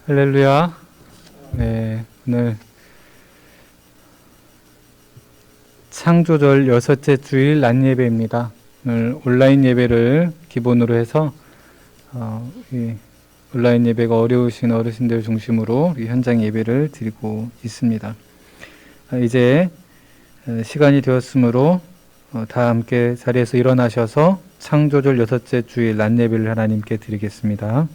할렐루야. 네, 오늘 창조절 6째 주일 낮 예배입니다. 오늘 온라인 예배를 기본으로 해서 이 온라인 예배가 어려우신 어르신들 중심으로 이 현장 예배를 드리고 있습니다. 이제 시간이 되었으므로 다 함께 자리에서 일어나셔서 창조절 6째 주일 낮 예배를 하나님께 드리겠습니다.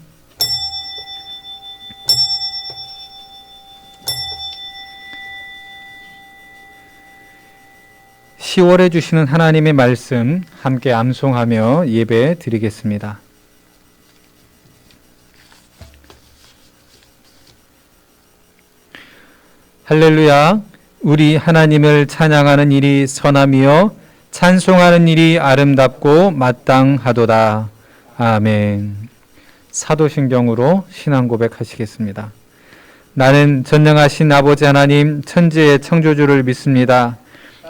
10월에 주시는 하나님의 말씀 함께 암송하며 예배 드리겠습니다. 할렐루야. 우리 하나님을 찬양하는 일이 선하며 찬송하는 일이 아름답고 마땅하도다. 아멘. 사도신경으로 신앙 고백하시겠습니다. 나는 전능하신 아버지 하나님 천지의 창조주를 믿습니다.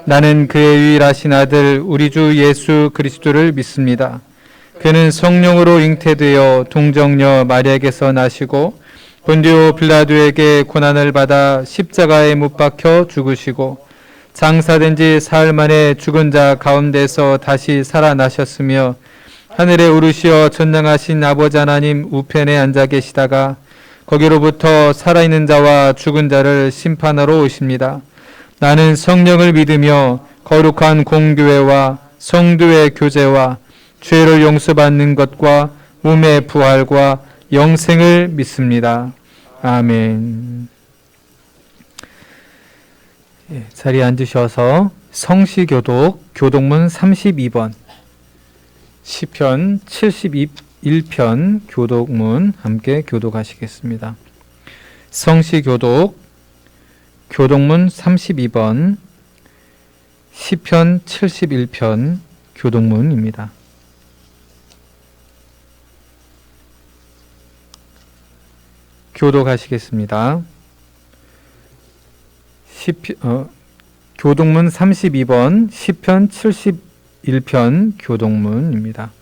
나는 그의 유일하신 아들 우리 주 예수 그리스도를 믿습니다. 그는 성령으로 잉태되어 동정녀 마리아에게서 나시고 본디오 빌라도에게 고난을 받아 십자가에 못 박혀 죽으시고 장사된 지 사흘 만에 죽은 자 가운데서 다시 살아나셨으며 하늘에 오르시어 전능하신 아버지 하나님 우편에 앉아 계시다가 거기로부터 살아있는 자와 죽은 자를 심판하러 오십니다. 나는 성령을 믿으며 거룩한 공교회와 성도의 교제와 죄를 용서받는 것과 몸의 부활과 영생을 믿습니다. 아멘. 자리에 앉으셔서 성시교독 교독문 32번 시편 71편 교독문 함께 교독하시겠습니다. 성시교독 교독문 32번 시편 71편 교독문입니다. 교독하시겠습니다. 교독문 32번 시편 71편 교독문입니다.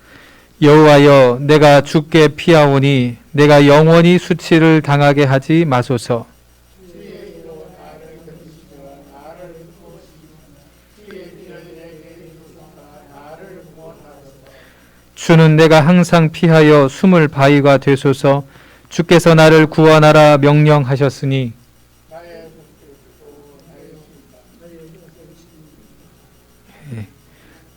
여호와여 내가 주께 피하오니 내가 영원히 수치를 당하게 하지 마소서. 주는 내가 항상 피하여 숨을 바위가 되소서. 주께서 나를 구원하라 명령하셨으니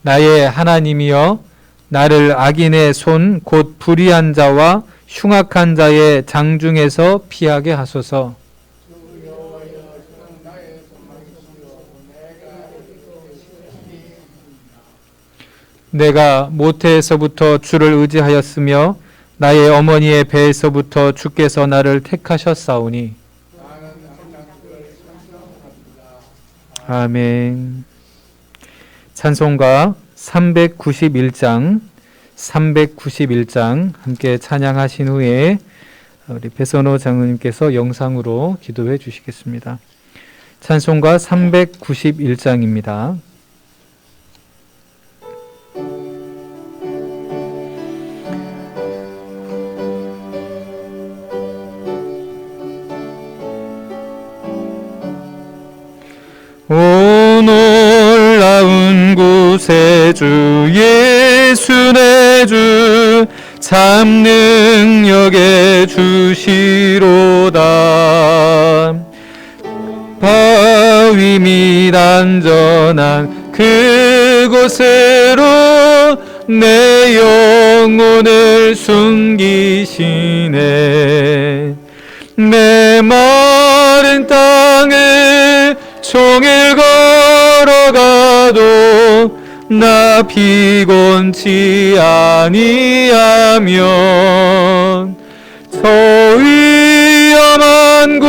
나의 하나님이여 나를 악인의 손 곧 불의한 자와 흉악한 자의 장중에서 피하게 하소서. 내가 모태에서부터 주를 의지하였으며 나의 어머니의 배에서부터 주께서 나를 택하셨사오니. 아멘. 찬송가 391장 함께 찬양하신 후에 우리 배선호 장로님께서 영상으로 기도해 주시겠습니다. 찬송가 391장입니다. 오 놀라운 구세주 예수 내 주 참 능력의 주시로다. 바위 및 안전한 그곳으로 내 영혼을 숨기시네. 내 마른 땅을 종일 걸어가도 나 피곤치 아니하면 저 위험한 곳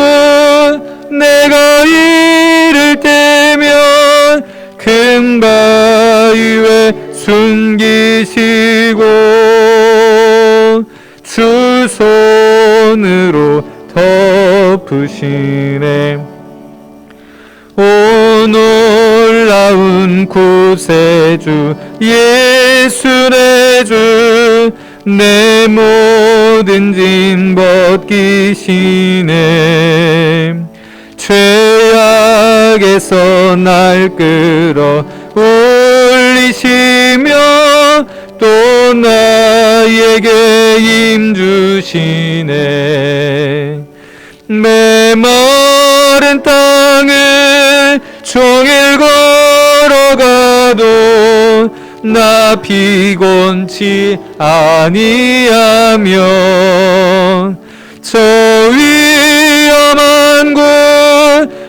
내가 이를 때면 큰 바위에 숨기시고 주 손으로 덮으시네. 오 놀라운 구세주 예수 내 주 내 모든 짐 벗기시네. 죄악에서 날 끌어 올리시며 또 나에게 힘 주시네. 메마른 땅을 종일 걸어가도 나 피곤치 아니하며 저 위험한 곳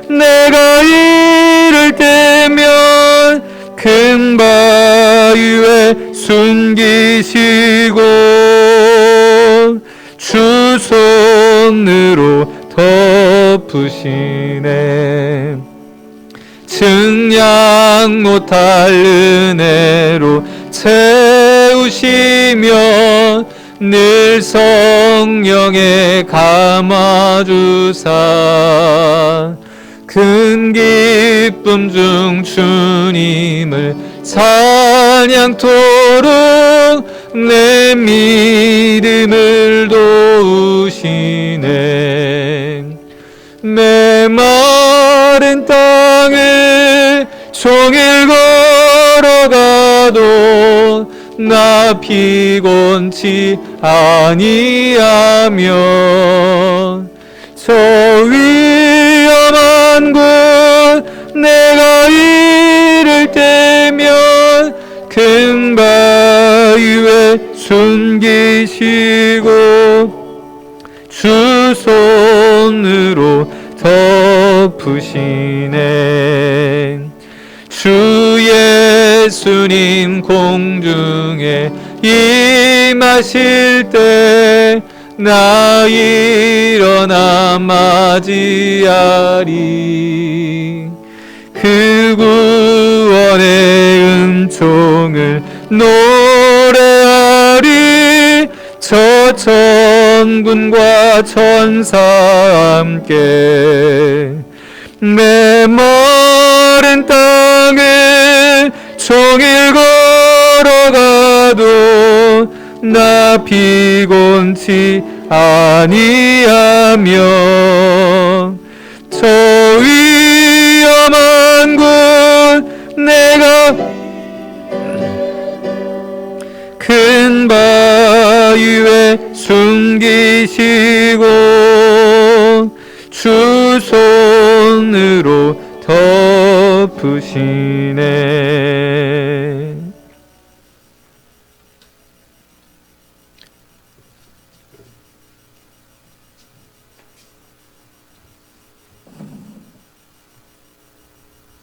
내가 이를 때면 큰 바위 위에 숨기시고 주 손으로 덮으시네. 증량 못할 은혜로 채우시며 늘 성령에 감아주사 큰 기쁨 중 주님을 찬양토록 내 믿음을 도우시네. 메마른 땅을 종일 걸어가도 나 피곤치 아니하며 저 위험한 곳 내가 이를 때면 큰 바위 위에 숨기시고 주 손으로 덮으시네. 주 예수님 공중에 임하실 때 나 일어나 맞이하리. 그 구원의 은총을 노래하리. 저 천군과 천사 함께 메마른 땅을 종일 걸어가도 나 피곤치 아니하며 저 위험한 곳 내가 큰 바위 위에 숨기시고 주 손으로 덮으시네.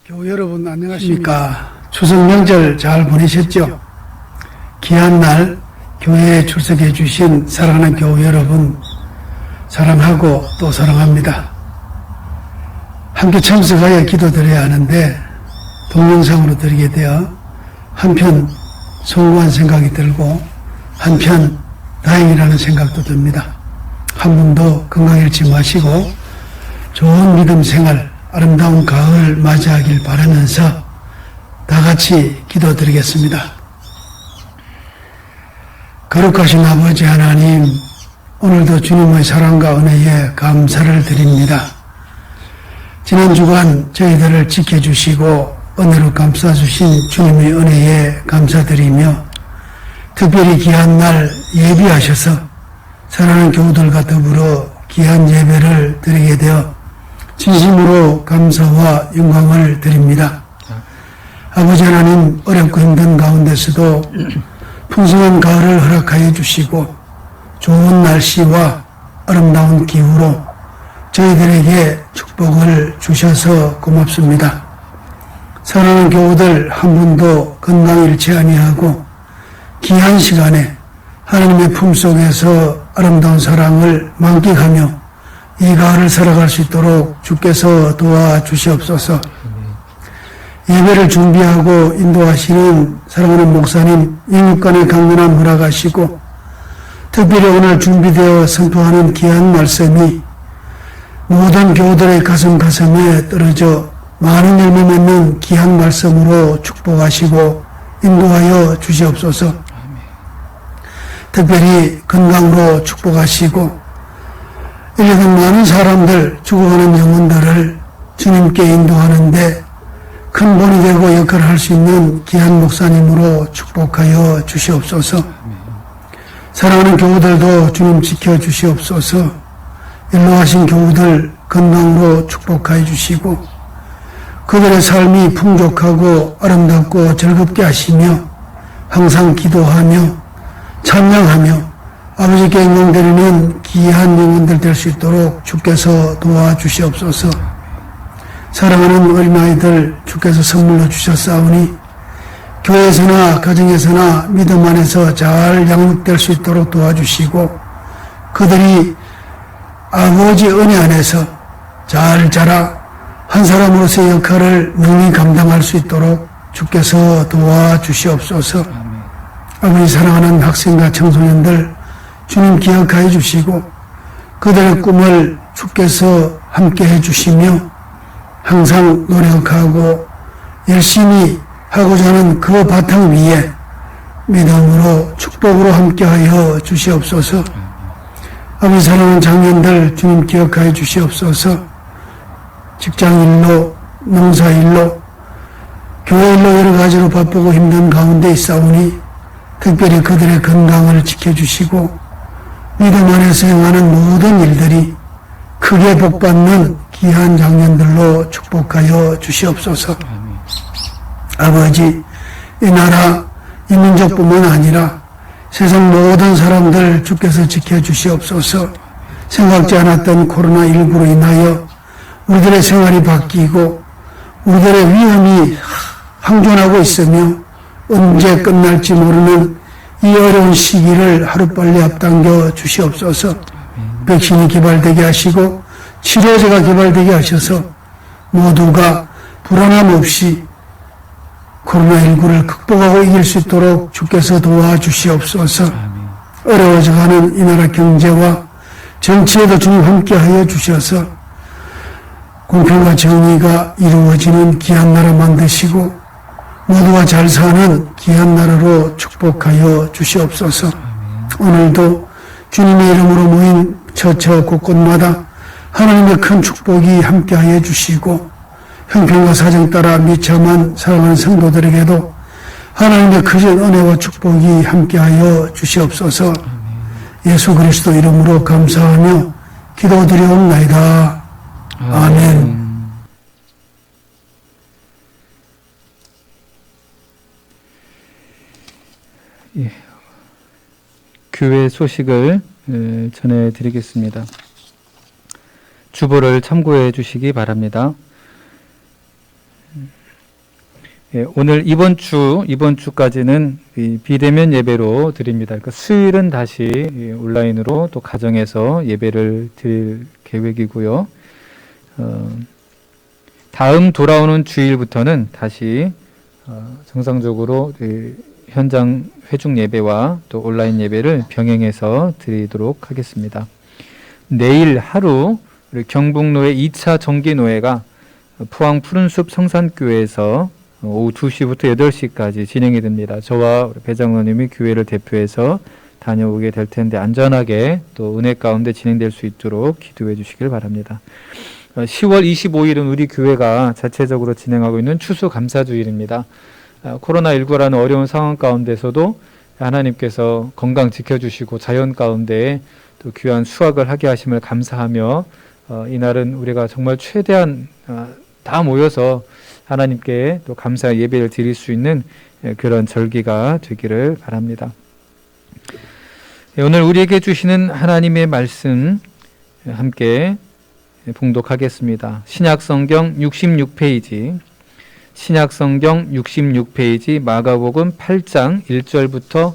교우 여러분 안녕하십니까? 추석 명절 잘 보내셨죠? 귀한 날 교회에 출석해 주신 사랑하는 교우 여러분 사랑하고 또 사랑합니다. 함께 참석하여 기도드려야 하는데 동영상으로 드리게 되어 한편 송구한 생각이 들고 한편 다행이라는 생각도 듭니다. 한 분도 건강 잃지 마시고 좋은 믿음 생활 아름다운 가을 맞이하길 바라면서 다 같이 기도드리겠습니다. 거룩하신 아버지 하나님, 오늘도 주님의 사랑과 은혜에 감사를 드립니다. 지난 주간 저희들을 지켜주시고 은혜로 감싸주신 주님의 은혜에 감사드리며 특별히 귀한 날 예비하셔서 사랑하는 교우들과 더불어 귀한 예배를 드리게 되어 진심으로 감사와 영광을 드립니다. 아버지 하나님, 어렵고 힘든 가운데서도 풍성한 가을을 허락하여 주시고 좋은 날씨와 아름다운 기후로 저희들에게 축복을 주셔서 고맙습니다. 사랑하는 교우들 한 분도 건강 잃지 아니하고 귀한 시간에 하나님의 품속에서 아름다운 사랑을 만끽하며 이 가을을 살아갈 수 있도록 주께서 도와주시옵소서. 예배를 준비하고 인도하시는 사랑하는 목사님 영육간의 강건함 허락하시고 특별히 오늘 준비되어 선포하는 귀한 말씀이 모든 교우들의 가슴에 떨어져 많은 열매 맺는 귀한 말씀으로 축복하시고 인도하여 주시옵소서. 특별히 건강으로 축복하시고 1년 많은 사람들, 죽어가는 영혼들을 주님께 인도하는데 큰 본이 되고 역할을 할 수 있는 귀한 목사님으로 축복하여 주시옵소서. 사랑하는 교우들도 주님 지켜주시옵소서. 일로 하신 교우들 건강으로 축복하여 주시고 그들의 삶이 풍족하고 아름답고 즐겁게 하시며 항상 기도하며 찬양하며 아버지께 인용드리는 귀한 영혼들 될 수 있도록 주께서 도와주시옵소서. 사랑하는 어린아이들 주께서 선물로 주셨사오니 교회에서나 가정에서나 믿음 안에서 잘 양육될 수 있도록 도와주시고 그들이 아버지 은혜 안에서 잘 자라 한 사람으로서의 역할을 능히 감당할 수 있도록 주께서 도와주시옵소서. 아버지 사랑하는 학생과 청소년들 주님 기억하여 주시고 그들의 꿈을 주께서 함께 해주시며 항상 노력하고 열심히 하고자 하는 그 바탕 위에 믿음으로 축복으로 함께하여 주시옵소서. 아버지 사랑하는 장년들 주님 기억하여 주시옵소서. 직장일로 농사일로 교회일로 여러 가지로 바쁘고 힘든 가운데 있사오니 특별히 그들의 건강을 지켜주시고 믿음 안에서 행하는 모든 일들이 크게 복받는 귀한 장년들로 축복하여 주시옵소서. 아버지, 이 나라, 이 민족뿐만 아니라 세상 모든 사람들 주께서 지켜주시옵소서. 생각지 않았던 코로나19로 인하여 우리들의 생활이 바뀌고 우리들의 위험이 항존하고 있으며 언제 끝날지 모르는 이 어려운 시기를 하루빨리 앞당겨 주시옵소서. 백신이 개발되게 하시고 치료제가 개발되게 하셔서 모두가 불안함 없이 코로나19를 극복하고 이길 수 있도록 주께서 도와주시옵소서. 어려워져가는 이 나라 경제와 정치에도 주님 함께하여 주셔서 공평과 정의가 이루어지는 귀한 나라 만드시고 모두가 잘 사는 귀한 나라로 축복하여 주시옵소서. 오늘도 주님의 이름으로 모인 처처 곳곳마다 하나님의 큰 축복이 함께하여 주시고 형편과 사정 따라 미참한 사랑하는 성도들에게도 하나님의 크신 은혜와 축복이 함께하여 주시옵소서. 예수 그리스도 이름으로 감사하며 기도드리옵나이다. 아멘. 예, 교회 소식을 전해드리겠습니다. 주보를 참고해 주시기 바랍니다. 예, 오늘 이번 주까지는 비대면 예배로 드립니다. 그러니까 수요일은 다시 온라인으로 또 가정에서 예배를 드릴 계획이고요. 다음 돌아오는 주일부터는 다시 정상적으로 현장 회중 예배와 또 온라인 예배를 병행해서 드리도록 하겠습니다. 내일 하루 우리 경북노회 2차 정기노회가 포항 푸른숲 성산교회에서 오후 2시부터 8시까지 진행이 됩니다. 저와 우리 배장로님이 교회를 대표해서 다녀오게 될 텐데 안전하게 또 은혜 가운데 진행될 수 있도록 기도해 주시길 바랍니다. 10월 25일은 우리 교회가 자체적으로 진행하고 있는 추수감사주일입니다. 코로나19라는 어려운 상황 가운데서도 하나님께서 건강 지켜주시고 자연 가운데 또 귀한 수확을 하게 하심을 감사하며 이날은 우리가 정말 최대한 다 모여서 하나님께 또 감사 예배를 드릴 수 있는 그런 절기가 되기를 바랍니다. 오늘 우리에게 주시는 하나님의 말씀 함께 봉독하겠습니다. 신약성경 66페이지 신약성경 66페이지 마가복음 8장 1절부터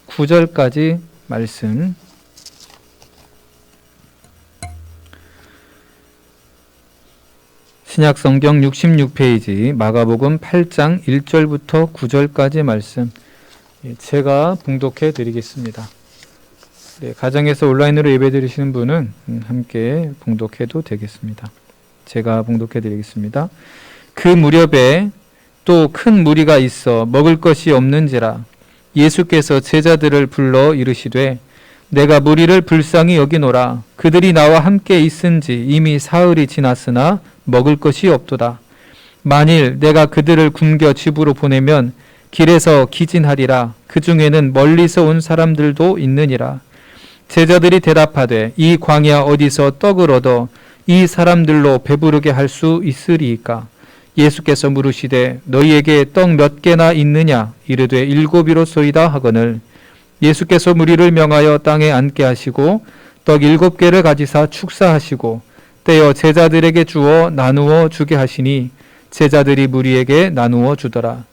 9절까지 말씀 신약성경 66페이지 마가복음 8장 1절부터 9절까지 말씀 제가 봉독해 드리겠습니다. 네, 가정에서 온라인으로 예배 드리시는 분은 함께 봉독해도 되겠습니다. 제가 봉독해 드리겠습니다. 그 무렵에 또 큰 무리가 있어 먹을 것이 없는지라 예수께서 제자들을 불러 이르시되 내가 무리를 불쌍히 여기노라. 그들이 나와 함께 있은지 이미 사흘이 지났으나 먹을 것이 없도다. 만일 내가 그들을 굶겨 집으로 보내면 길에서 기진하리라. 그 중에는 멀리서 온 사람들도 있느니라. 제자들이 대답하되 이 광야 어디서 떡을 얻어 이 사람들로 배부르게 할 수 있으리이까? 예수께서 물으시되 너희에게 떡 몇 개나 있느냐? 이르되 7이로소이다 하거늘 예수께서 무리를 명하여 땅에 앉게 하시고 떡 7개를 가지사 축사하시고 떼어 제자들에게 주어 나누어 주게 하시니 제자들이 무리에게 나누어 주더라.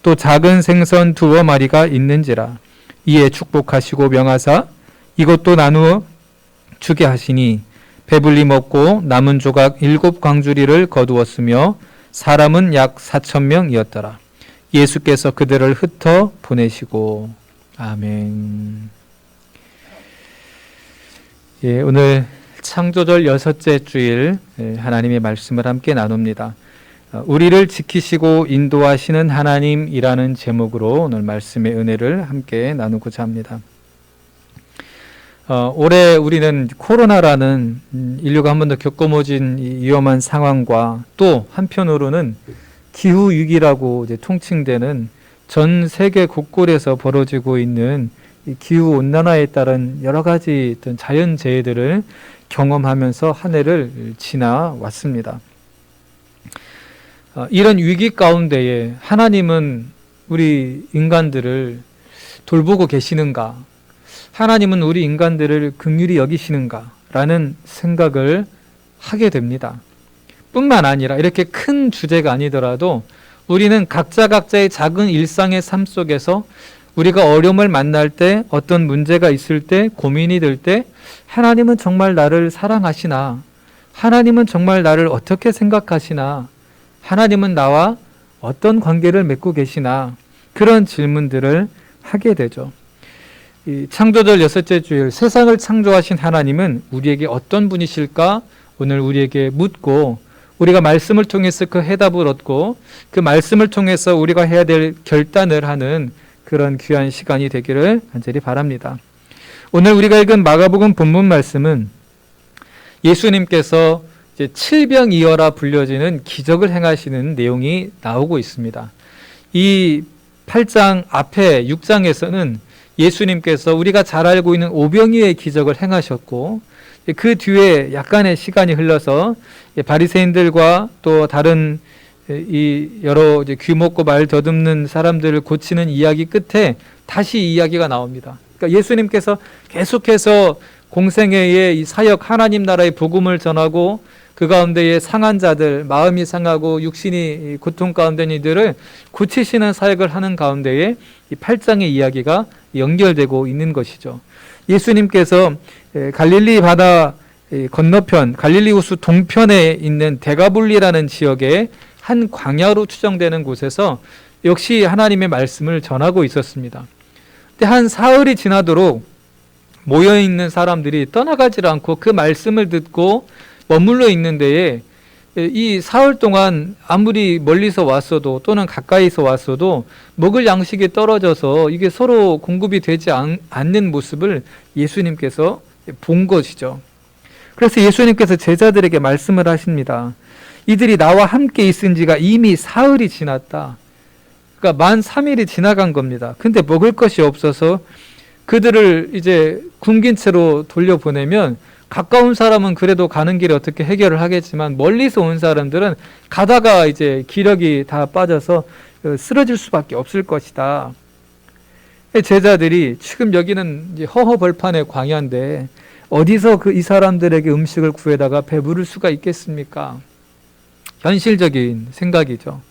또 작은 생선 2마리가 있는지라. 이에 축복하시고 명하사 이것도 나누어 주게 하시니 배불리 먹고 남은 조각 7광주리를 거두었으며 사람은 약 4,000명이었더라. 예수께서 그들을 흩어 보내시고. 아멘. 예, 오늘 창조절 6째 주일 하나님의 말씀을 함께 나눕니다. 우리를 지키시고 인도하시는 하나님이라는 제목으로 오늘 말씀의 은혜를 함께 나누고자 합니다. 올해 우리는 코로나라는 인류가 한 번도 겪어보진 위험한 상황과 또 한편으로는 기후위기라고 이제 통칭되는 전 세계 곳곳에서 벌어지고 있는 기후온난화에 따른 여러 가지 어떤 자연재해들을 경험하면서 한 해를 지나왔습니다. 이런 위기 가운데에 하나님은 우리 인간들을 돌보고 계시는가? 하나님은 우리 인간들을 긍휼히 여기시는가? 라는 생각을 하게 됩니다. 뿐만 아니라 이렇게 큰 주제가 아니더라도 우리는 각자의 작은 일상의 삶 속에서 우리가 어려움을 만날 때, 어떤 문제가 있을 때, 고민이 들 때 하나님은 정말 나를 사랑하시나? 하나님은 정말 나를 어떻게 생각하시나? 하나님은 나와 어떤 관계를 맺고 계시나? 그런 질문들을 하게 되죠. 이 창조절 6째 주일, 세상을 창조하신 하나님은 우리에게 어떤 분이실까? 오늘 우리에게 묻고 우리가 말씀을 통해서 그 해답을 얻고 그 말씀을 통해서 우리가 해야 될 결단을 하는 그런 귀한 시간이 되기를 간절히 바랍니다. 오늘 우리가 읽은 마가복음 본문 말씀은 예수님께서 이제 칠병이어라 불려지는 기적을 행하시는 내용이 나오고 있습니다. 이 8장 앞에 6장에서는 예수님께서 우리가 잘 알고 있는 오병이어의 기적을 행하셨고 그 뒤에 약간의 시간이 흘러서 바리새인들과 또 다른 이 여러 이제 귀 먹고 말 더듬는 사람들을 고치는 이야기 끝에 다시 이야기가 나옵니다. 그러니까 예수님께서 계속해서 공생애의 이 사역 하나님 나라의 복음을 전하고 그 가운데에 상한 자들, 마음이 상하고 육신이 고통 가운데 있는 이들을 고치시는 사역을 하는 가운데에 이 8장의 이야기가 연결되고 있는 것이죠. 예수님께서 갈릴리 바다 건너편, 갈릴리 호수 동편에 있는 데가볼리라는 지역의 한 광야로 추정되는 곳에서 역시 하나님의 말씀을 전하고 있었습니다. 근데 한 사흘이 지나도록 모여있는 사람들이 떠나가지 않고 그 말씀을 듣고 머물러 있는 데에 이 사흘 동안 아무리 멀리서 왔어도 또는 가까이서 왔어도 먹을 양식이 떨어져서 이게 서로 공급이 되지 않는 모습을 예수님께서 본 것이죠. 그래서 예수님께서 제자들에게 말씀을 하십니다. 이들이 나와 함께 있은 지가 이미 사흘이 지났다. 그러니까 만 3일이 지나간 겁니다. 근데 먹을 것이 없어서 그들을 이제 굶긴 채로 돌려보내면 가까운 사람은 그래도 가는 길에 어떻게 해결을 하겠지만 멀리서 온 사람들은 가다가 이제 기력이 다 빠져서 쓰러질 수밖에 없을 것이다. 제자들이 지금 여기는 이제 허허벌판의 광야인데 어디서 이 사람들에게 음식을 구해다가 배부를 수가 있겠습니까? 현실적인 생각이죠.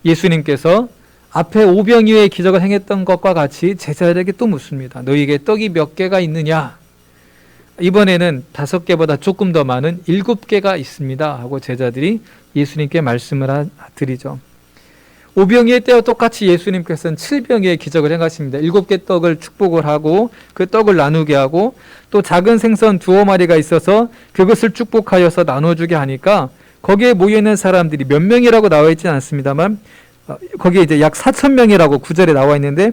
예수님께서 앞에 오병이어의 기적을 행했던 것과 같이 제자들에게 또 묻습니다. 너희에게 떡이 몇 개가 있느냐? 이번에는 5개보다 조금 더 많은 7개가 있습니다 하고 제자들이 예수님께 말씀을 드리죠. 오병이의 때와 똑같이 예수님께서는 7병이의 기적을 행하십니다. 7개 떡을 축복을 하고 그 떡을 나누게 하고 또 작은 생선 2마리가 있어서 그것을 축복하여서 나눠주게 하니까 거기에 모여있는 사람들이 몇 명이라고 나와 있지는 않습니다만 거기에 이제 약 4,000명이라고 9절에 나와 있는데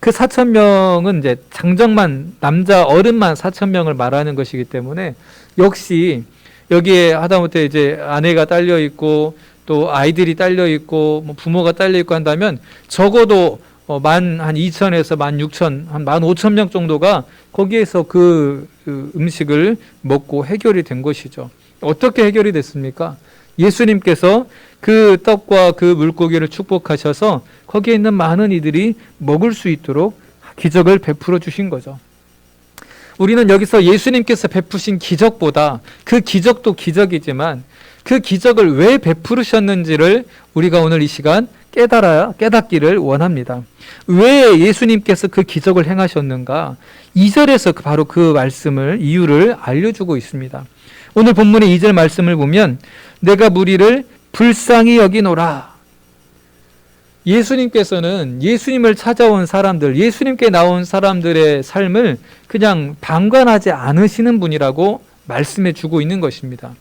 그 4,000명은 이제 장정만, 남자 어른만 4,000명을 말하는 것이기 때문에 역시 여기에 하다못해 이제 아내가 딸려 있고 또 아이들이 딸려 있고 뭐 부모가 딸려 있고 한다면 적어도 만 한 2천에서 16,000, 한 15,000명 정도가 거기에서 그 음식을 먹고 해결이 된 것이죠. 어떻게 해결이 됐습니까? 예수님께서 그 떡과 그 물고기를 축복하셔서 거기에 있는 많은 이들이 먹을 수 있도록 기적을 베풀어 주신 거죠. 우리는 여기서 예수님께서 베푸신 기적보다 그 기적도 기적이지만 그 기적을 왜 베푸르셨는지를 우리가 오늘 이 시간 깨닫기를 원합니다. 왜 예수님께서 그 기적을 행하셨는가? 2절에서 바로 그 말씀을, 이유를 알려주고 있습니다. 오늘 본문의 2절 말씀을 보면 내가 무리를 불쌍히 여기노라. 예수님께서는 예수님을 찾아온 사람들, 예수님께 나온 사람들의 삶을 그냥 방관하지 않으시는 분이라고 말씀해 주고 있는 것입니다.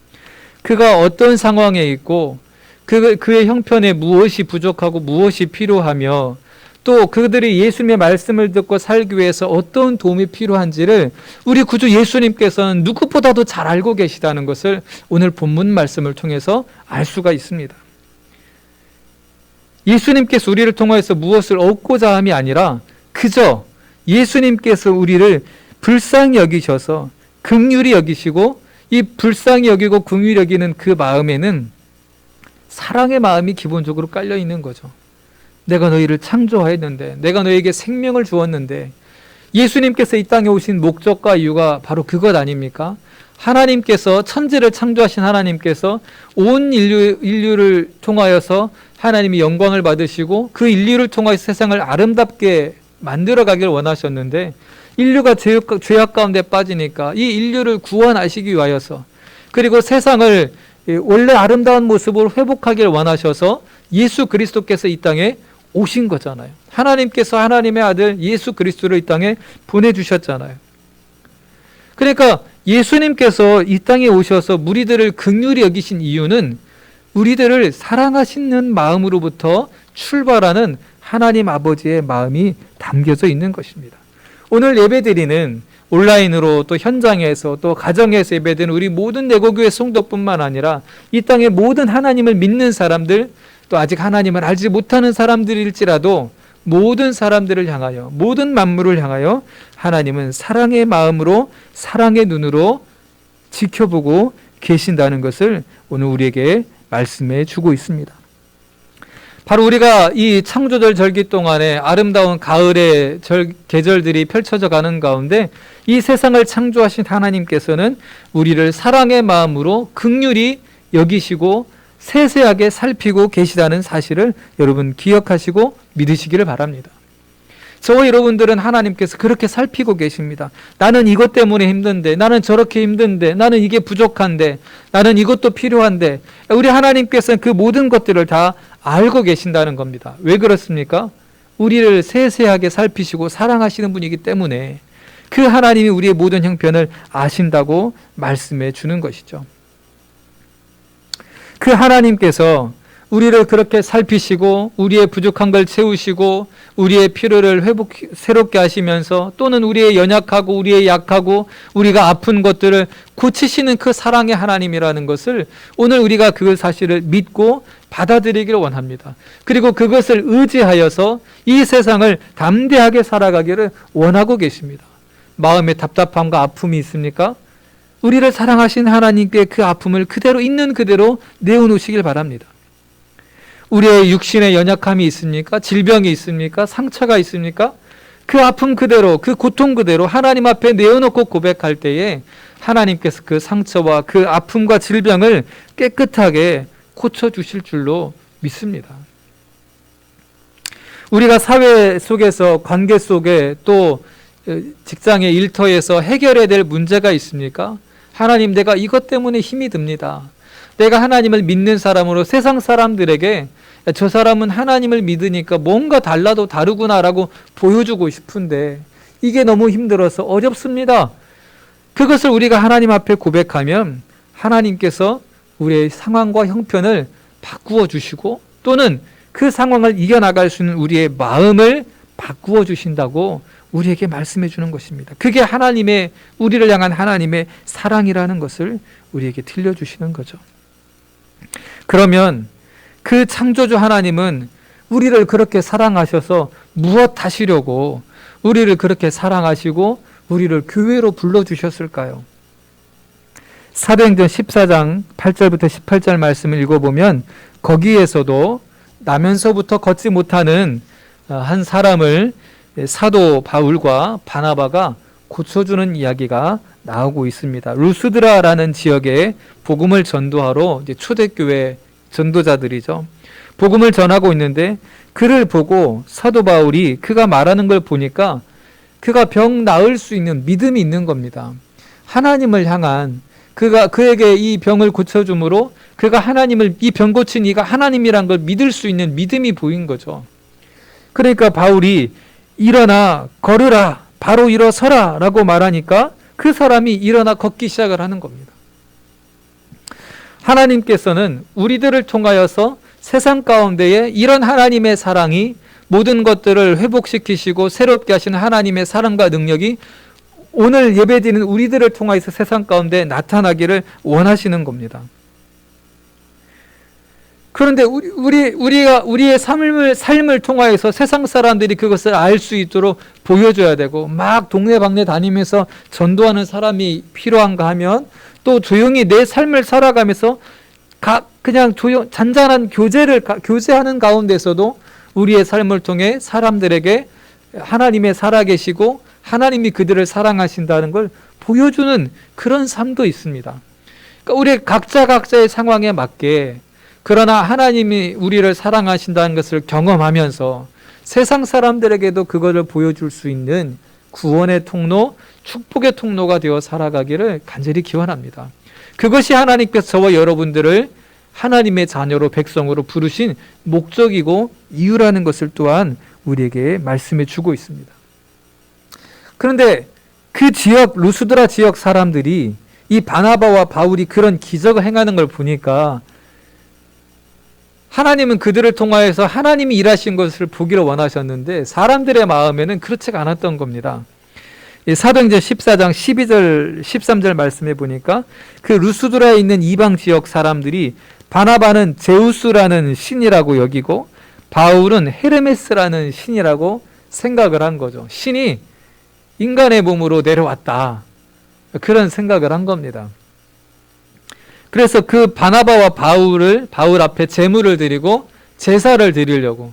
그가 어떤 상황에 있고 그의 형편에 무엇이 부족하고 무엇이 필요하며 또 그들이 예수님의 말씀을 듣고 살기 위해서 어떤 도움이 필요한지를 우리 구주 예수님께서는 누구보다도 잘 알고 계시다는 것을 오늘 본문 말씀을 통해서 알 수가 있습니다. 예수님께서 우리를 통하여서 무엇을 얻고자 함이 아니라 그저 예수님께서 우리를 불쌍히 여기셔서 긍휼히 여기시고 이 불쌍히 여기고 긍휼히 여기는 그 마음에는 사랑의 마음이 기본적으로 깔려 있는 거죠. 내가 너희를 창조하였는데, 내가 너희에게 생명을 주었는데, 예수님께서 이 땅에 오신 목적과 이유가 바로 그것 아닙니까? 하나님께서, 천지를 창조하신 하나님께서 온 인류를 통하여서 하나님이 영광을 받으시고 그 인류를 통하여서 세상을 아름답게 만들어가길 원하셨는데, 인류가 죄악 가운데 빠지니까 이 인류를 구원하시기 위하여서, 그리고 세상을 원래 아름다운 모습으로 회복하길 원하셔서 예수 그리스도께서 이 땅에 오신 거잖아요. 하나님께서 하나님의 아들 예수 그리스도를 이 땅에 보내주셨잖아요. 그러니까 예수님께서 이 땅에 오셔서 우리들을 긍휼히 여기신 이유는 우리들을 사랑하시는 마음으로부터 출발하는 하나님 아버지의 마음이 담겨져 있는 것입니다. 오늘 예배드리는 온라인으로 또 현장에서 또 가정에서 예배드리는 우리 모든 내고교회 성도뿐만 아니라 이 땅의 모든 하나님을 믿는 사람들, 또 아직 하나님을 알지 못하는 사람들일지라도 모든 사람들을 향하여, 모든 만물을 향하여 하나님은 사랑의 마음으로, 사랑의 눈으로 지켜보고 계신다는 것을 오늘 우리에게 말씀해 주고 있습니다. 바로 우리가 이 창조절 절기 동안에 아름다운 가을의 계절들이 펼쳐져 가는 가운데 이 세상을 창조하신 하나님께서는 우리를 사랑의 마음으로 긍휼히 여기시고 세세하게 살피고 계시다는 사실을 여러분 기억하시고 믿으시기를 바랍니다. 저와 여러분들은 하나님께서 그렇게 살피고 계십니다. 나는 이것 때문에 힘든데, 나는 저렇게 힘든데, 나는 이게 부족한데, 나는 이것도 필요한데, 우리 하나님께서는 그 모든 것들을 다 알고 계신다는 겁니다. 왜 그렇습니까? 우리를 세세하게 살피시고 사랑하시는 분이기 때문에 그 하나님이 우리의 모든 형편을 아신다고 말씀해 주는 것이죠. 그 하나님께서 우리를 그렇게 살피시고 우리의 부족한 걸 채우시고 우리의 필요를 새롭게 하시면서 또는 우리의 연약하고 우리의 약하고 우리가 아픈 것들을 고치시는 그 사랑의 하나님이라는 것을 오늘 우리가 그 사실을 믿고 받아들이기를 원합니다. 그리고 그것을 의지하여서 이 세상을 담대하게 살아가기를 원하고 계십니다. 마음에 답답함과 아픔이 있습니까? 우리를 사랑하신 하나님께 그 아픔을 그대로 있는 그대로 내어놓으시길 바랍니다. 우리의 육신의 연약함이 있습니까? 질병이 있습니까? 상처가 있습니까? 그 아픔 그대로, 그 고통 그대로 하나님 앞에 내어놓고 고백할 때에 하나님께서 그 상처와 그 아픔과 질병을 깨끗하게 고쳐주실 줄로 믿습니다. 우리가 사회 속에서, 관계 속에, 또 직장의 일터에서 해결해야 될 문제가 있습니까? 하나님, 내가 이것 때문에 힘이 듭니다. 내가 하나님을 믿는 사람으로 세상 사람들에게 저 사람은 하나님을 믿으니까 뭔가 달라도 다르구나라고 보여주고 싶은데 이게 너무 힘들어서 어렵습니다. 그것을 우리가 하나님 앞에 고백하면 하나님께서 우리의 상황과 형편을 바꾸어 주시고 또는 그 상황을 이겨나갈 수 있는 우리의 마음을 바꾸어 주신다고 우리에게 말씀해 주는 것입니다. 그게 하나님의, 우리를 향한 하나님의 사랑이라는 것을 우리에게 들려주시는 거죠. 그러면 그 창조주 하나님은 우리를 그렇게 사랑하셔서 무엇 하시려고 우리를 그렇게 사랑하시고 우리를 교회로 불러주셨을까요? 사도행전 14장 8절부터 18절 말씀을 읽어보면 거기에서도 나면서부터 걷지 못하는 한 사람을 사도 바울과 바나바가 고쳐주는 이야기가 나오고 있습니다. 루스드라라는 지역에 복음을 전도하러 이제 초대교회 전도자들이죠. 복음을 전하고 있는데 그를 보고 사도 바울이 그가 말하는 걸 보니까 그가 병 나을 수 있는 믿음이 있는 겁니다. 하나님을 향한 그에게 이 병을 고쳐줌으로 그가 하나님을, 이 병 고친 이가 하나님이란 걸 믿을 수 있는 믿음이 보인 거죠. 그러니까 바울이 일어나 걸으라, 바로 일어서라 라고 말하니까 그 사람이 일어나 걷기 시작을 하는 겁니다. 하나님께서는 우리들을 통하여서 세상 가운데에 이런 하나님의 사랑이, 모든 것들을 회복시키시고 새롭게 하시는 하나님의 사랑과 능력이 오늘 예배드리는 우리들을 통해서 세상 가운데 나타나기를 원하시는 겁니다. 그런데 우리가 우리의 삶을 통하여서 세상 사람들이 그것을 알 수 있도록 보여줘야 되고, 막 동네방네 다니면서 전도하는 사람이 필요한가 하면 또 조용히 내 삶을 살아가면서 그냥 잔잔한 교제하는 가운데서도 우리의 삶을 통해 사람들에게 하나님의 살아계시고 하나님이 그들을 사랑하신다는 걸 보여주는 그런 삶도 있습니다. 그러니까 우리 각자의 상황에 맞게, 그러나 하나님이 우리를 사랑하신다는 것을 경험하면서 세상 사람들에게도 그것을 보여줄 수 있는 구원의 통로, 축복의 통로가 되어 살아가기를 간절히 기원합니다. 그것이 하나님께서 저와 여러분들을 하나님의 자녀로, 백성으로 부르신 목적이고 이유라는 것을 또한 우리에게 말씀해 주고 있습니다. 그런데 그 지역, 루스드라 지역 사람들이 이 바나바와 바울이 그런 기적을 행하는 걸 보니까 하나님은 그들을 통하여서 하나님이 일하신 것을 보기를 원하셨는데 사람들의 마음에는 그렇지가 않았던 겁니다. 사도행전 14장 12절 13절 말씀해 보니까 그 루스드라에 있는 이방 지역 사람들이 바나바는 제우스라는 신이라고 여기고 바울은 헤르메스라는 신이라고 생각을 한 거죠. 신이 인간의 몸으로 내려왔다, 그런 생각을 한 겁니다. 그래서 그 바나바와 바울 앞에 제물을 드리고 제사를 드리려고,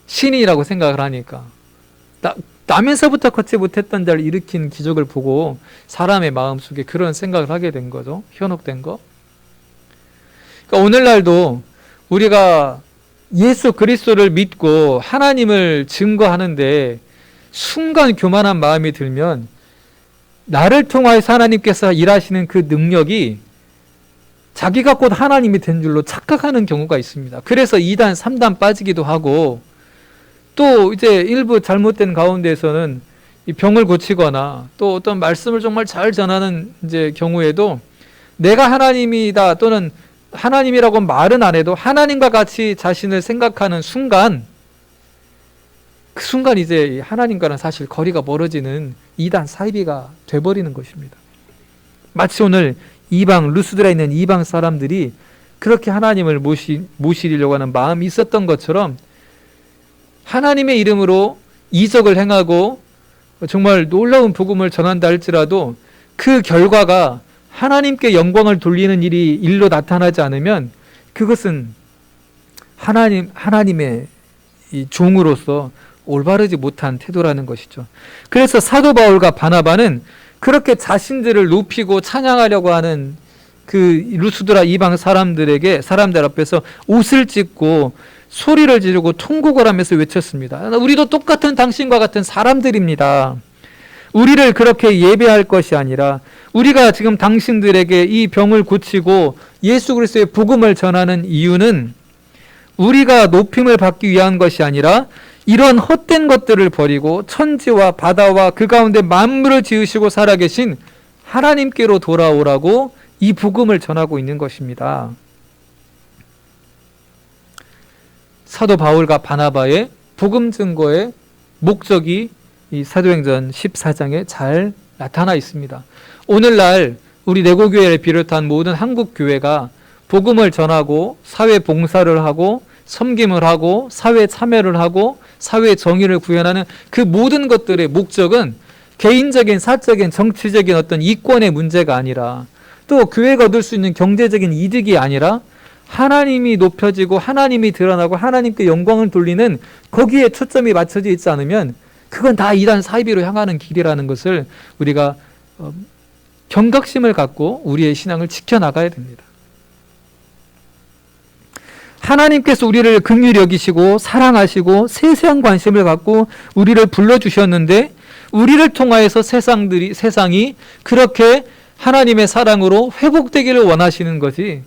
신이라고 생각을 하니까 나면서부터 걷지 못했던 자를 일으킨 기적을 보고 사람의 마음속에 그런 생각을 하게 된 거죠. 현혹된 거. 그러니까 오늘날도 우리가 예수 그리스도를 믿고 하나님을 증거하는데 순간 교만한 마음이 들면 나를 통하여서 하나님께서 일하시는 그 능력이 자기가 곧 하나님이 된 줄로 착각하는 경우가 있습니다. 그래서 2단, 3단 빠지기도 하고, 또 이제 일부 잘못된 가운데에서는 이 병을 고치거나 또 어떤 말씀을 정말 잘 전하는 이제 경우에도 내가 하나님이다 또는 하나님이라고 말은 안 해도 하나님과 같이 자신을 생각하는 순간, 그 순간 이제 하나님과는 사실 거리가 멀어지는 2단 사이비가 돼버리는 것입니다. 마치 오늘 루스드라에 있는 이방 사람들이 그렇게 하나님을 모시려고 하는 마음이 있었던 것처럼 하나님의 이름으로 이적을 행하고 정말 놀라운 복음을 전한다 할지라도 그 결과가 하나님께 영광을 돌리는 일로 나타나지 않으면 그것은 하나님의 이 종으로서 올바르지 못한 태도라는 것이죠. 그래서 사도 바울과 바나바는 그렇게 자신들을 높이고 찬양하려고 하는 그 루스드라 이방 사람들 앞에서 옷을 찢고 소리를 지르고 통곡을 하면서 외쳤습니다. 우리도 똑같은 당신과 같은 사람들입니다. 우리를 그렇게 예배할 것이 아니라 우리가 지금 당신들에게 이 병을 고치고 예수 그리스도의 복음을 전하는 이유는 우리가 높임을 받기 위한 것이 아니라 이런 헛된 것들을 버리고 천지와 바다와 그 가운데 만물을 지으시고 살아계신 하나님께로 돌아오라고 이 복음을 전하고 있는 것입니다. 사도 바울과 바나바의 복음 증거의 목적이 이 사도행전 14장에 잘 나타나 있습니다. 오늘날 우리 내고교회를 비롯한 모든 한국 교회가 복음을 전하고 사회 봉사를 하고 섬김을 하고 사회 참여를 하고 사회 정의를 구현하는 그 모든 것들의 목적은 개인적인 사적인 정치적인 어떤 이권의 문제가 아니라 또 교회가 얻을 수 있는 경제적인 이득이 아니라 하나님이 높여지고 하나님이 드러나고 하나님께 영광을 돌리는 거기에 초점이 맞춰져 있지 않으면 그건 다 이단 사이비로 향하는 길이라는 것을 우리가 경각심을 갖고 우리의 신앙을 지켜나가야 됩니다. 하나님께서 우리를 긍휼히 여기시고 사랑하시고 세세한 관심을 갖고 우리를 불러주셨는데 우리를 통하여서 세상이 그렇게 하나님의 사랑으로 회복되기를 원하시는 것이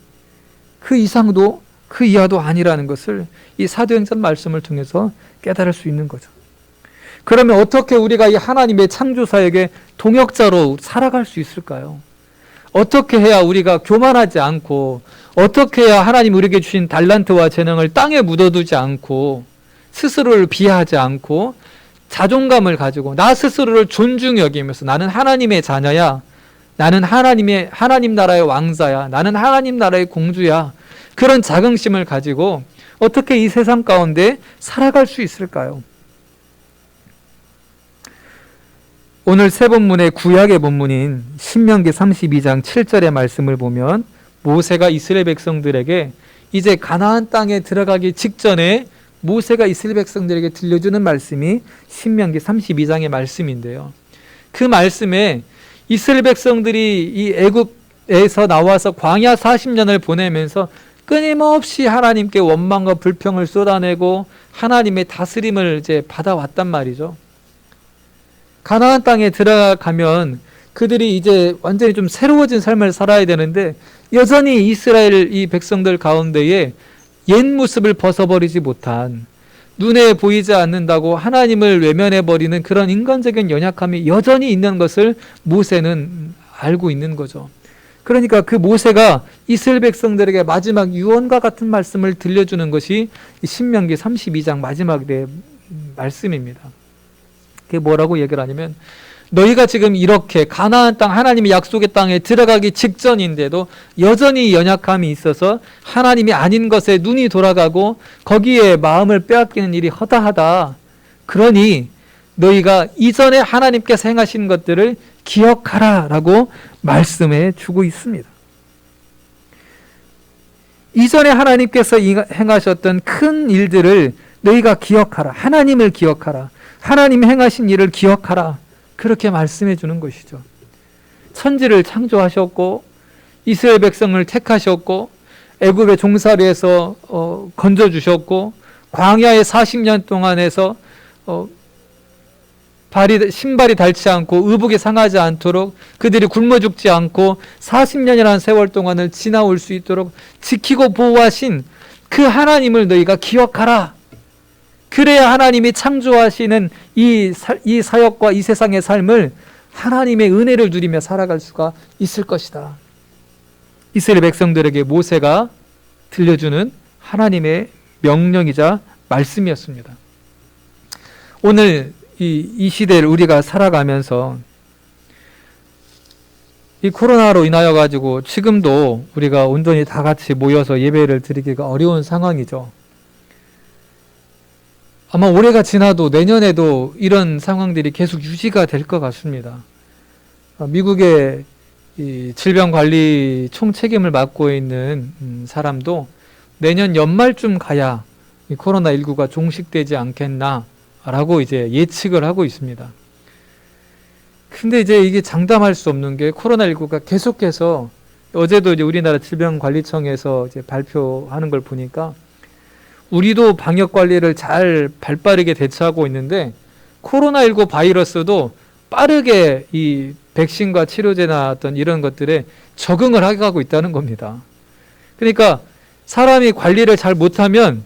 그 이상도 그 이하도 아니라는 것을 이 사도행전 말씀을 통해서 깨달을 수 있는 거죠. 그러면 어떻게 우리가 이 하나님의 창조사역의 동역자로 살아갈 수 있을까요? 어떻게 해야 우리가 교만하지 않고 어떻게 해야 하나님 우리에게 주신 달란트와 재능을 땅에 묻어두지 않고 스스로를 비하하지 않고 자존감을 가지고 나 스스로를 존중히 여기면서 나는 하나님의 자녀야, 나는 하나님 나라의 왕자야, 나는 하나님 나라의 공주야, 그런 자긍심을 가지고 어떻게 이 세상 가운데 살아갈 수 있을까요? 오늘 세 본문의 구약의 본문인 신명기 32장 7절의 말씀을 보면 모세가 이스라엘 백성들에게 이제 가나안 땅에 들어가기 직전에 모세가 이스라엘 백성들에게 들려주는 말씀이 신명기 32장의 말씀인데요. 그 말씀에 이스라엘 백성들이 이 애굽에서 나와서 광야 40년을 보내면서 끊임없이 하나님께 원망과 불평을 쏟아내고 하나님의 다스림을 이제 받아왔단 말이죠. 가나안 땅에 들어가면 그들이 이제 완전히 좀 새로워진 삶을 살아야 되는데 여전히 이스라엘 이 백성들 가운데에 옛 모습을 벗어버리지 못한 눈에 보이지 않는다고 하나님을 외면해버리는 그런 인간적인 연약함이 여전히 있는 것을 모세는 알고 있는 거죠. 그러니까 그 모세가 이스라엘 백성들에게 마지막 유언과 같은 말씀을 들려주는 것이 신명기 32장 마지막 말씀입니다. 그게 뭐라고 얘기를 하냐면 너희가 지금 이렇게 가나안 땅 하나님의 약속의 땅에 들어가기 직전인데도 여전히 연약함이 있어서 하나님이 아닌 것에 눈이 돌아가고 거기에 마음을 빼앗기는 일이 허다하다. 그러니 너희가 이전에 하나님께서 행하신 것들을 기억하라 라고 말씀해 주고 있습니다. 이전에 하나님께서 행하셨던 큰 일들을 너희가 기억하라. 하나님을 기억하라. 하나님이 행하신 일을 기억하라. 그렇게 말씀해 주는 것이죠. 천지를 창조하셨고 이스라엘 백성을 택하셨고 애굽의 종살이에서 건져주셨고 광야의 40년 동안에서 신발이 닳지 않고 의복이 상하지 않도록 그들이 굶어 죽지 않고 40년이라는 세월 동안을 지나올 수 있도록 지키고 보호하신 그 하나님을 너희가 기억하라. 그래야 하나님이 창조하시는 이 사역과 이 세상의 삶을 하나님의 은혜를 누리며 살아갈 수가 있을 것이다. 이스라엘 백성들에게 모세가 들려주는 하나님의 명령이자 말씀이었습니다. 오늘 이 시대를 우리가 살아가면서 이 코로나로 인하여 가지고 지금도 우리가 온전히 다 같이 모여서 예배를 드리기가 어려운 상황이죠. 아마 올해가 지나도 내년에도 이런 상황들이 계속 유지가 될 것 같습니다. 미국의 이 질병관리 총책임을 맡고 있는 사람도 내년 연말쯤 가야 이 코로나19가 종식되지 않겠나라고 이제 예측을 하고 있습니다. 근데 이제 이게 장담할 수 없는 게 코로나19가 계속해서 어제도 이제 우리나라 질병관리청에서 이제 발표하는 걸 보니까 우리도 방역 관리를 잘 발빠르게 대처하고 있는데 코로나19 바이러스도 빠르게 이 백신과 치료제나 어떤 이런 것들에 적응을 하고 있다는 겁니다. 그러니까 사람이 관리를 잘 못하면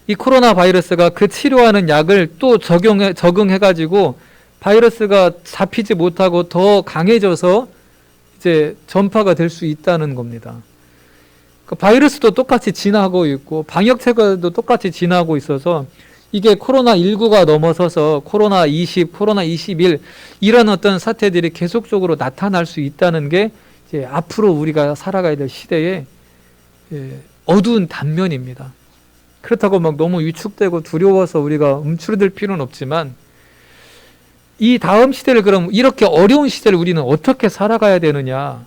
이 코로나 바이러스가 그 치료하는 약을 또 적응해가지고 바이러스가 잡히지 못하고 더 강해져서 이제 전파가 될 수 있다는 겁니다. 바이러스도 똑같이 진화하고 있고 방역체계도 똑같이 진화하고 있어서 이게 코로나19가 넘어서서 코로나20, 코로나21 이런 어떤 사태들이 계속적으로 나타날 수 있다는 게 이제 앞으로 우리가 살아가야 될 시대의 어두운 단면입니다. 그렇다고 막 너무 위축되고 두려워서 우리가 움츠러들 필요는 없지만 이 다음 시대를 그럼 이렇게 어려운 시대를 우리는 어떻게 살아가야 되느냐?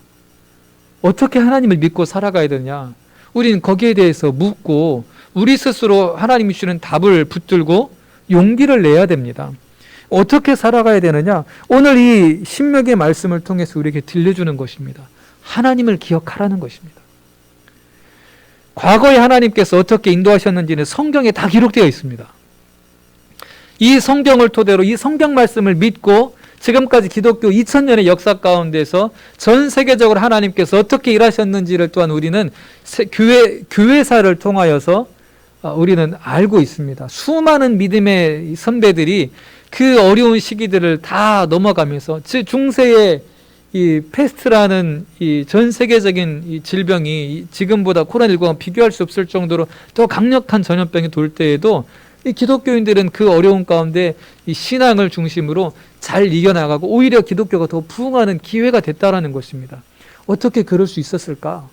어떻게 하나님을 믿고 살아가야 되느냐? 우리는 거기에 대해서 묻고 우리 스스로 하나님이 주는 답을 붙들고 용기를 내야 됩니다. 어떻게 살아가야 되느냐? 오늘 이 신명의 말씀을 통해서 우리에게 들려주는 것입니다. 하나님을 기억하라는 것입니다. 과거에 하나님께서 어떻게 인도하셨는지는 성경에 다 기록되어 있습니다. 이 성경을 토대로 이 성경 말씀을 믿고 지금까지 기독교 2000년의 역사 가운데서 전 세계적으로 하나님께서 어떻게 일하셨는지를 또한 우리는 교회사를 통하여서 우리는 알고 있습니다. 수많은 믿음의 선배들이 그 어려운 시기들을 다 넘어가면서 중세의 이 패스트라는 이 전 세계적인 이 질병이 지금보다 코로나19와 비교할 수 없을 정도로 더 강력한 전염병이 돌 때에도 이 기독교인들은 그 어려운 가운데 이 신앙을 중심으로 잘 이겨나가고 오히려 기독교가 더 부흥하는 기회가 됐다라는 것입니다. 어떻게 그럴 수 있었을까?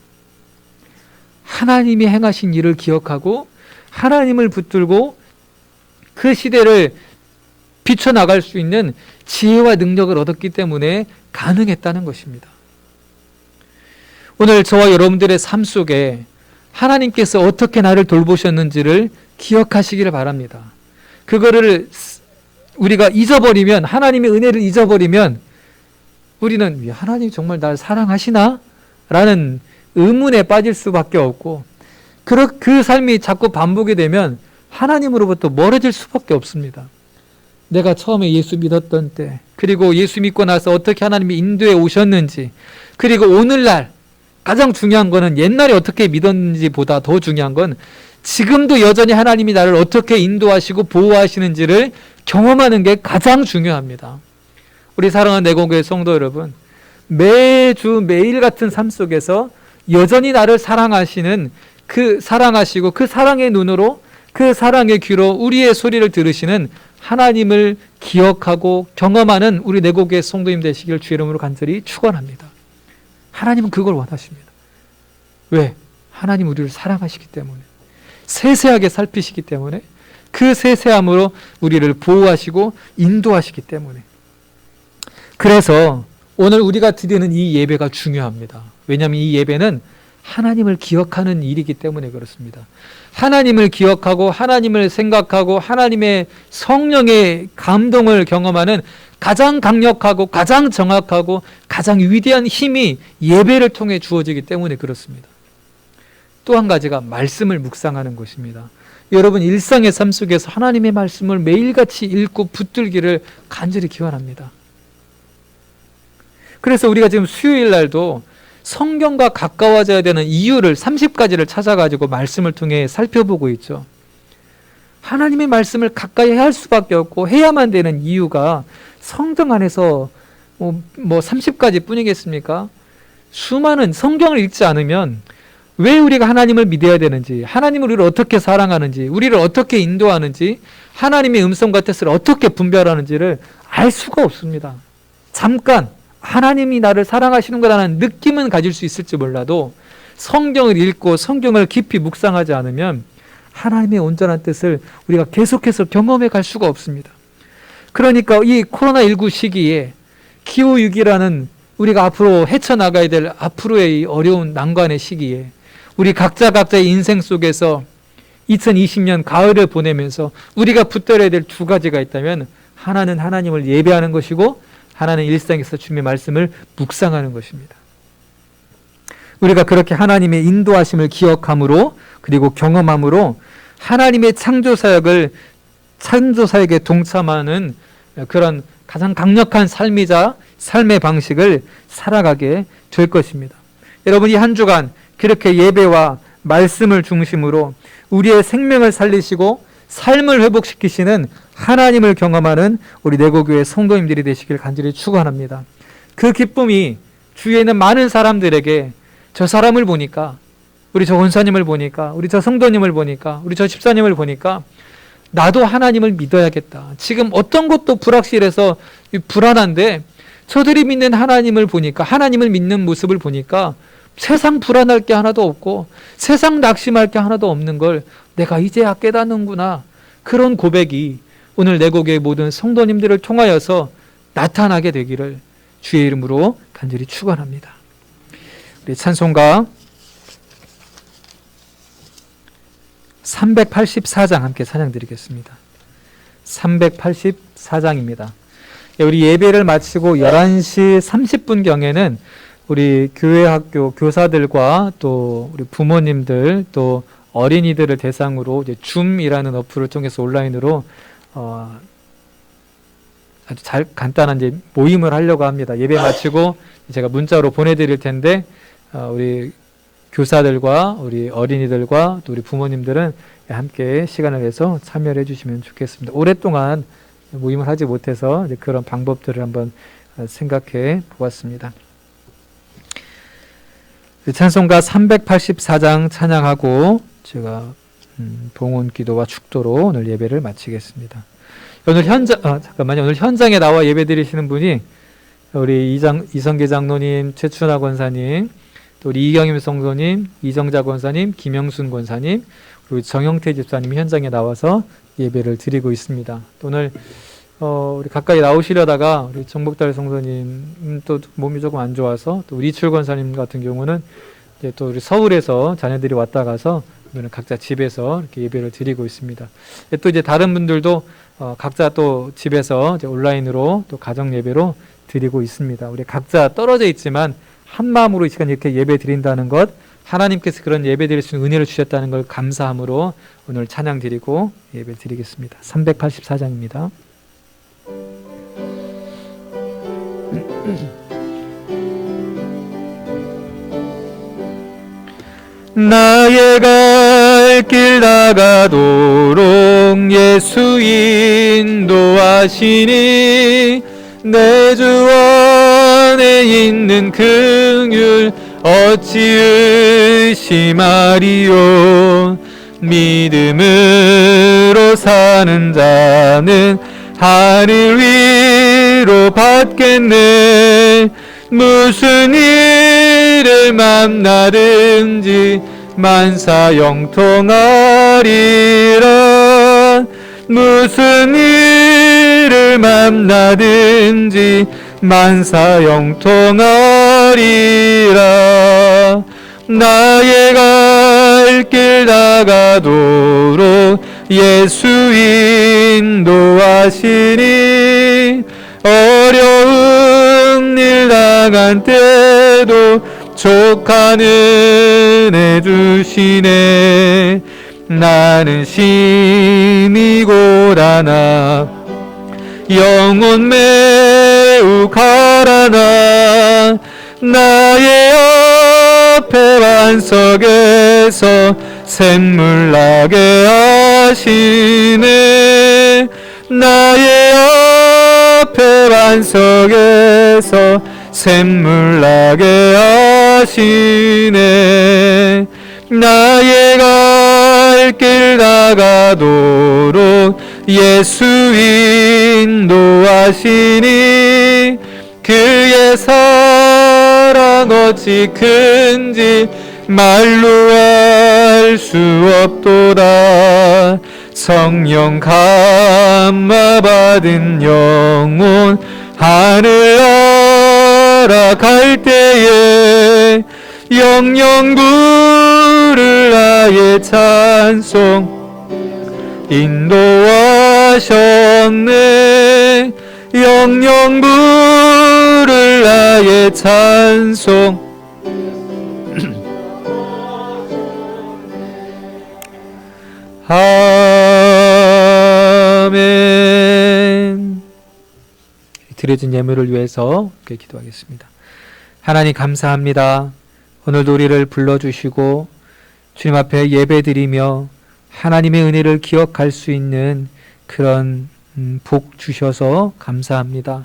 하나님이 행하신 일을 기억하고 하나님을 붙들고 그 시대를 비춰나갈 수 있는 지혜와 능력을 얻었기 때문에 가능했다는 것입니다. 오늘 저와 여러분들의 삶 속에 하나님께서 어떻게 나를 돌보셨는지를 기억하시기를 바랍니다. 그거를 우리가 잊어버리면, 하나님의 은혜를 잊어버리면 우리는 하나님이 정말 나를 사랑하시나? 라는 의문에 빠질 수밖에 없고 그 삶이 자꾸 반복이 되면 하나님으로부터 멀어질 수밖에 없습니다. 내가 처음에 예수 믿었던 때, 그리고 예수 믿고 나서 어떻게 하나님이 인도해 오셨는지, 그리고 오늘날 가장 중요한 거는 옛날에 어떻게 믿었는지보다 더 중요한 건 지금도 여전히 하나님이 나를 어떻게 인도하시고 보호하시는지를 경험하는 게 가장 중요합니다. 우리 사랑하는 내공교회 성도 여러분, 매주 매일 같은 삶 속에서 여전히 나를 사랑하시고 그 사랑의 눈으로, 그 사랑의 귀로 우리의 소리를 들으시는 하나님을 기억하고 경험하는 우리 내고교회 성도님 되시길 주의 이름으로 간절히 축원합니다. 하나님은 그걸 원하십니다. 왜? 하나님 우리를 사랑하시기 때문에, 세세하게 살피시기 때문에, 그 세세함으로 우리를 보호하시고 인도하시기 때문에. 그래서 오늘 우리가 드리는 이 예배가 중요합니다. 왜냐하면 이 예배는 하나님을 기억하는 일이기 때문에 그렇습니다. 하나님을 기억하고 하나님을 생각하고 하나님의 성령의 감동을 경험하는 가장 강력하고 가장 정확하고 가장 위대한 힘이 예배를 통해 주어지기 때문에 그렇습니다. 또 한 가지가 말씀을 묵상하는 것입니다. 여러분 일상의 삶 속에서 하나님의 말씀을 매일같이 읽고 붙들기를 간절히 기원합니다. 그래서 우리가 지금 수요일 날도 성경과 가까워져야 되는 이유를 30가지를 찾아가지고 말씀을 통해 살펴보고 있죠. 하나님의 말씀을 가까이 할 수밖에 없고 해야만 되는 이유가 성경 안에서 30가지 뿐이겠습니까? 수많은 성경을 읽지 않으면 왜 우리가 하나님을 믿어야 되는지, 하나님을 우리를 어떻게 사랑하는지, 우리를 어떻게 인도하는지, 하나님의 음성과 뜻을 어떻게 분별하는지를 알 수가 없습니다. 잠깐 하나님이 나를 사랑하시는 거라는 느낌은 가질 수 있을지 몰라도 성경을 읽고 성경을 깊이 묵상하지 않으면 하나님의 온전한 뜻을 우리가 계속해서 경험해 갈 수가 없습니다. 그러니까 이 코로나19 시기에 기후위기라는 우리가 앞으로 헤쳐나가야 될 앞으로의 이 어려운 난관의 시기에 우리 각자의 인생 속에서 2020년 가을을 보내면서 우리가 붙들어야 될 두 가지가 있다면, 하나는 하나님을 예배하는 것이고 하나는 일상에서 주님의 말씀을 묵상하는 것입니다. 우리가 그렇게 하나님의 인도하심을 기억함으로, 그리고 경험함으로 하나님의 창조사역에 동참하는 그런 가장 강력한 삶이자 삶의 방식을 살아가게 될 것입니다. 여러분 이 한 주간 그렇게 예배와 말씀을 중심으로 우리의 생명을 살리시고 삶을 회복시키시는 하나님을 경험하는 우리 내고교회 성도님들이 되시길 간절히 축원합니다. 그 기쁨이 주위에 있는 많은 사람들에게, 저 사람을 보니까, 우리 저 원사님을 보니까, 우리 저 성도님을 보니까, 우리 저 집사님을 보니까 나도 하나님을 믿어야겠다. 지금 어떤 것도 불확실해서 불안한데 저들이 믿는 하나님을 보니까, 하나님을 믿는 모습을 보니까 세상 불안할 게 하나도 없고 세상 낙심할 게 하나도 없는 걸 내가 이제야 깨닫는구나. 그런 고백이 오늘 내곡의 모든 성도님들을 통하여서 나타나게 되기를 주의 이름으로 간절히 축원합니다. 우리 찬송가 384장 함께 찬양드리겠습니다. 384장입니다. 우리 예배를 마치고 11시 30분경에는 우리 교회 학교 교사들과 또 우리 부모님들 또 어린이들을 대상으로 이제 줌이라는 어플을 통해서 온라인으로 아주 간단한 이제 모임을 하려고 합니다. 예배 마치고 제가 문자로 보내드릴 텐데 우리 교사들과 우리 어린이들과 또 우리 부모님들은 함께 시간을 내서 참여를 해주시면 좋겠습니다. 오랫동안 모임을 하지 못해서 이제 그런 방법들을 한번 생각해 보았습니다. 찬송가 384장 찬양하고 제가 봉헌 기도와 축도로 오늘 예배를 마치겠습니다. 오늘 오늘 현장에 나와 예배 드리시는 분이 우리 이성계 장로님, 최춘하 권사님, 또 우리 이경임 성도님, 이정자 권사님, 김영순 권사님, 그리고 정영태 집사님이 현장에 나와서 예배를 드리고 있습니다. 또 오늘 우리 가까이 나오시려다가 우리 정복달 성도님 또 몸이 조금 안 좋아서, 또 우리 이출 권사님 같은 경우는 이제 또 우리 서울에서 자녀들이 왔다 가서 오늘은 각자 집에서 이렇게 예배를 드리고 있습니다. 또 이제 다른 분들도 각자 또 집에서 이제 온라인으로 또 가정 예배로 드리고 있습니다. 우리 각자 떨어져 있지만 한 마음으로 이 시간 이렇게 예배 드린다는 것, 하나님께서 그런 예배 드릴 수 있는 은혜를 주셨다는 걸 감사함으로 오늘 찬양 드리고 예배 드리겠습니다. 384장입니다. 나의 갈 길 나가도록 예수 인도하시니 내 주 안에 있는 긍휼 어찌 의심하리요. 믿음으로 사는 자는 하늘 위로 받겠네. 무슨 일을 만나든지 만사 영통하리라. 무슨 일을 만나든지 만사 영통하리라. 나의 갈 길 나가도록 예수 인도하시니 어려운 일 당한 때도 족한 은혜 주시네. 나는 심히 고라나 영혼 매우 가라나 나의 앞에 반석에서 샘물 나게 하시네. 나의 앞에 반석에서 샘물 나게 하시네. 나의 갈 길 나가도록 예수 인도하시니 그의 사랑 어찌 큰지 말로 알 수 없도다. 성령 감화 받은 영혼 하늘 날아갈 때에 영영 부를 나의 찬송 인도하셨네. 영영 부를 나의 찬송 아멘. 드려진 예물을 위해서 기도하겠습니다. 하나님 감사합니다. 오늘도 우리를 불러주시고 주님 앞에 예배드리며 하나님의 은혜를 기억할 수 있는 그런 복 주셔서 감사합니다.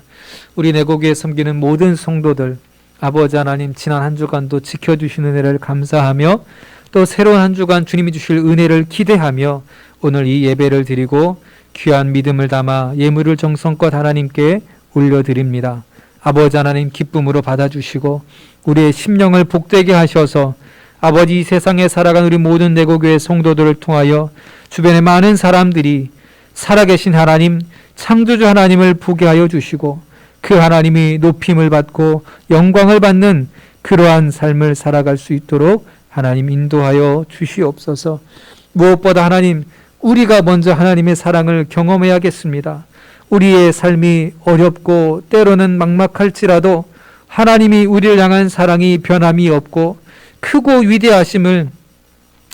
우리 내곡에 섬기는 모든 성도들 아버지 하나님 지난 한 주간도 지켜주신 은혜를 감사하며 또 새로운 한 주간 주님이 주실 은혜를 기대하며 오늘 이 예배를 드리고 귀한 믿음을 담아 예물을 정성껏 하나님께 올려드립니다. 아버지 하나님 기쁨으로 받아주시고 우리의 심령을 복되게 하셔서 아버지 이 세상에 살아간 우리 모든 내고교회 성도들을 통하여 주변의 많은 사람들이 살아계신 하나님, 창조주 하나님을 보게 하여 주시고 그 하나님이 높임을 받고 영광을 받는 그러한 삶을 살아갈 수 있도록 하나님 인도하여 주시옵소서. 무엇보다 하나님, 우리가 먼저 하나님의 사랑을 경험해야겠습니다. 우리의 삶이 어렵고 때로는 막막할지라도 하나님이 우리를 향한 사랑이 변함이 없고 크고 위대하심을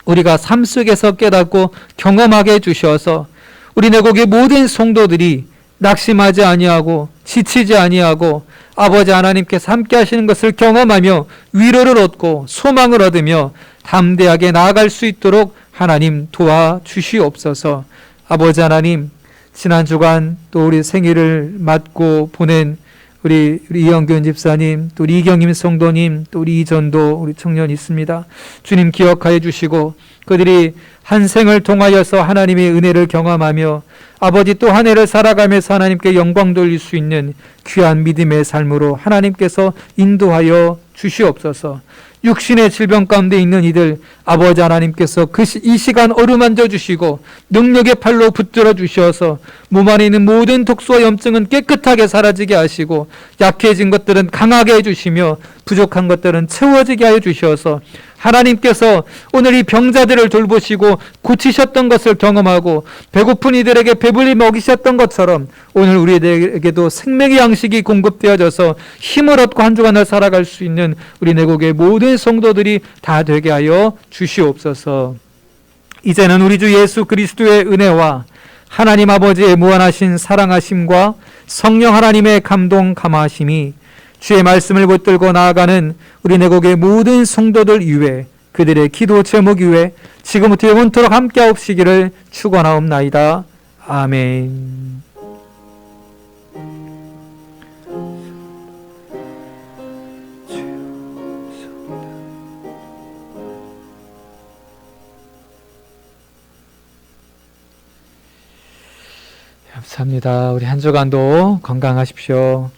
우리가 삶 속에서 깨닫고 경험하게 해주셔서 우리 내곡의 모든 성도들이 낙심하지 아니하고 지치지 아니하고 아버지 하나님께서 함께 하시는 것을 경험하며 위로를 얻고 소망을 얻으며 담대하게 나아갈 수 있도록 하나님 도와주시옵소서. 아버지 하나님, 지난 주간 또 우리 생일을 맞고 보낸 우리 이영균 집사님, 또 우리 이경임 성도님, 또 우리 이전도 우리 청년 있습니다. 주님 기억하여 주시고 그들이 한 생을 통하여서 하나님의 은혜를 경험하며 아버지 또 한 해를 살아가면서 하나님께 영광 돌릴 수 있는 귀한 믿음의 삶으로 하나님께서 인도하여 주시옵소서. 육신의 질병 가운데 있는 이들 아버지 하나님께서 이 시간 어루만져 주시고 능력의 팔로 붙들어 주셔서 몸 안에 있는 모든 독소와 염증은 깨끗하게 사라지게 하시고 약해진 것들은 강하게 해주시며 부족한 것들은 채워지게 하여 주셔서 하나님께서 오늘 이 병자들을 돌보시고 고치셨던 것을 경험하고 배고픈 이들에게 배불리 먹이셨던 것처럼 오늘 우리에게도 생명의 양식이 공급되어져서 힘을 얻고 한 주간을 살아갈 수 있는 우리 내국의 모든 성도들이 다 되게 하여 주시옵소서. 이제는 우리 주 예수 그리스도의 은혜와 하나님 아버지의 무한하신 사랑하심과 성령 하나님의 감동 감화하심이 주의 말씀을 붙들고 나아가는 우리 내곡의 모든 성도들 이외 그들의 기도 제목 이외 지금부터 영원토록 함께하옵시기를 축원하옵나이다. 아멘. 감사합니다. 우리 한 주간도 건강하십시오.